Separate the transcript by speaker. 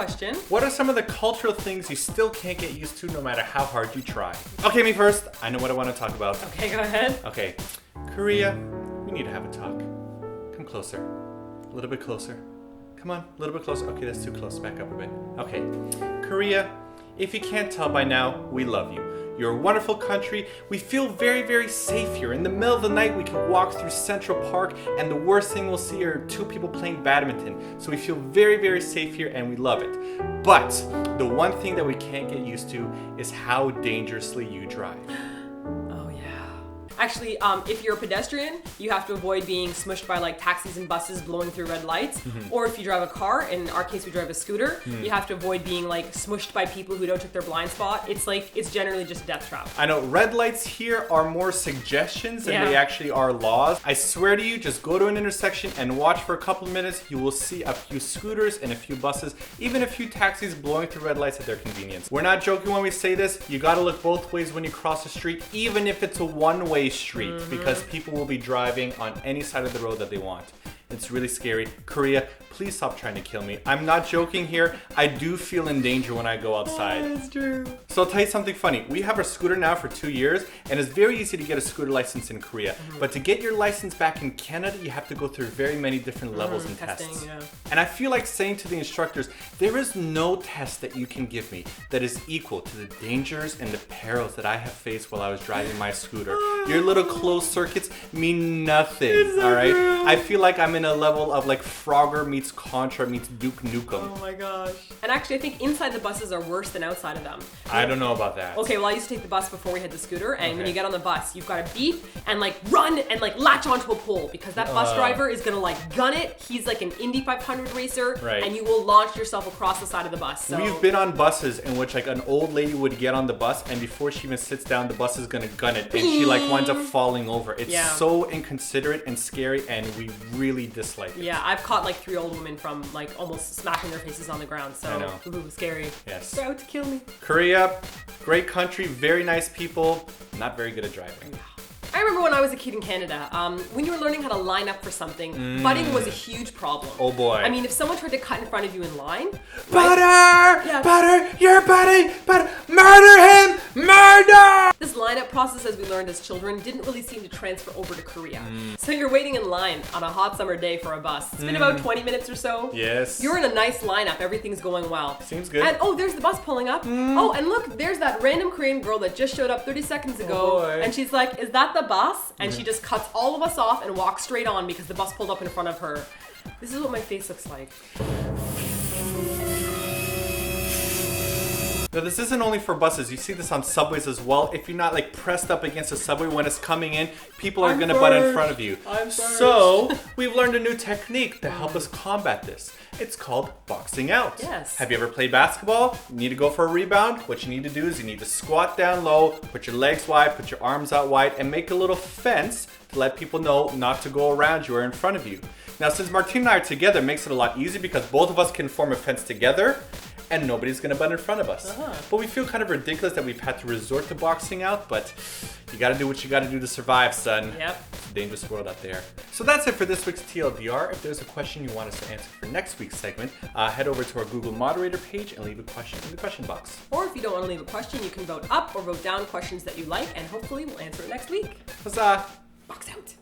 Speaker 1: question.
Speaker 2: What are some of the cultural things you still can't get used to no matter how hard you try? Okay, me first. I know what I want to talk about.
Speaker 1: Okay, go ahead.
Speaker 2: Okay, Korea, we need to have a talk. Come closer. A little bit closer. Come on, a little bit closer. Okay, that's too close. Back up a bit. Okay, Korea, if you can't tell by now, we love you. You're a wonderful country. We feel very, very safe here. In the middle of the night, we can walk through Central Park, and the worst thing we'll see are two people playing badminton. So we feel very, very safe here, and we love it. But the one thing that we can't get used to is how dangerously you drive.
Speaker 1: Oh, yeah. Actually, if you're a pedestrian, you have to avoid being smushed by like taxis and buses blowing through red lights. Or if you drive a car, in our case we drive a scooter, you have to avoid being like smushed by people who don't check their blind spot. It's generally just a death trap.
Speaker 2: I know red lights here are more suggestions than they actually are laws. I swear to you, just go to an intersection and watch for a couple of minutes. You will see a few scooters and a few buses, even a few taxis blowing through red lights at their convenience. We're not joking when we say this. You gotta look both ways when you cross the street, even if it's a one-way street, because people will be driving on any side of the road that they want. It's really scary. Korea, please stop trying to kill me. I'm not joking here. I do feel in danger when I go outside.
Speaker 1: Oh, that's true.
Speaker 2: So I'll tell you something funny. We have our scooter now for 2 years, and it's very easy to get a scooter license in Korea. But to get your license back in Canada, you have to go through very many different levels and
Speaker 1: testing,
Speaker 2: tests.
Speaker 1: yeah.
Speaker 2: And I feel like saying to the instructors, there is no test that you can give me that is equal to the dangers and the perils that I have faced while I was driving my scooter. Your little closed circuits mean nothing,
Speaker 1: It's so
Speaker 2: all right?
Speaker 1: true.
Speaker 2: I feel like I'm in a level of like Frogger meets Contra meets Duke Nukem.
Speaker 1: Oh my gosh. And actually, I think inside the buses are worse than outside of them.
Speaker 2: I don't know about that.
Speaker 1: Okay, well, I used to take the bus before we had the scooter, and when you get on the bus, you've got to beep and like run and like latch onto a pole because that bus driver is gonna like gun it. He's like an Indy 500 racer,
Speaker 2: Right.
Speaker 1: and you will launch yourself across the side of the bus. So
Speaker 2: We've been on buses in which like an old lady would get on the bus, and before she even sits down, the bus is gonna gun it, and she like winds up falling over. It's so inconsiderate and scary, and we really dislike it.
Speaker 1: yeah, I've caught like 3 old women from like almost smashing their faces on the ground. So
Speaker 2: I know.
Speaker 1: Ooh, scary.
Speaker 2: Yes.
Speaker 1: They're out to kill me.
Speaker 2: Korea, great country, very nice people, not very good at driving.
Speaker 1: I remember when I was a kid in Canada, when you were learning how to line up for something, butting was a huge problem.
Speaker 2: Oh boy.
Speaker 1: I mean, if someone tried to cut in front of you in line,
Speaker 2: Butter!
Speaker 1: Yeah.
Speaker 2: Butter! You're butting! Butter! Murder him! Murder!
Speaker 1: this lineup process, as we learned as children, didn't really seem to transfer over to Korea. So you're waiting in line on a hot summer day for a bus. It's been about 20 minutes or so.
Speaker 2: Yes.
Speaker 1: You're in a nice lineup, everything's going well.
Speaker 2: Seems good.
Speaker 1: And oh, there's the bus pulling up. Oh, and look, there's that random Korean girl that just showed up 30 seconds ago.
Speaker 2: boy.
Speaker 1: And she's like, is that the bus? And she just cuts all of us off and walks straight on because the bus pulled up in front of her. This is what my face looks like.
Speaker 2: Now this isn't only for buses, you see this on subways as well. If you're not like pressed up against a subway when it's coming in, people are gonna butt in front of you.
Speaker 1: I'm first.
Speaker 2: So we've learned a new technique to help us combat this. It's called boxing out.
Speaker 1: Yes.
Speaker 2: Have you ever played basketball? You need to go for a rebound? What you need to do is you need to squat down low, put your legs wide, put your arms out wide, and make a little fence to let people know not to go around you or in front of you. Now since Martine and I are together, it makes it a lot easier because both of us can form a fence together and nobody's gonna butt in front of us. But we feel kind of ridiculous that we've had to resort to boxing out, but you gotta do what you gotta do to survive, son.
Speaker 1: Yep.
Speaker 2: It's a dangerous world out there. So that's it for this week's TLDR. If there's a question you want us to answer for next week's segment, head over to our Google moderator page and leave a question in the question box.
Speaker 1: Or if you don't want to leave a question, you can vote up or vote down questions that you like, and hopefully we'll answer it next week.
Speaker 2: Huzzah!
Speaker 1: Box out.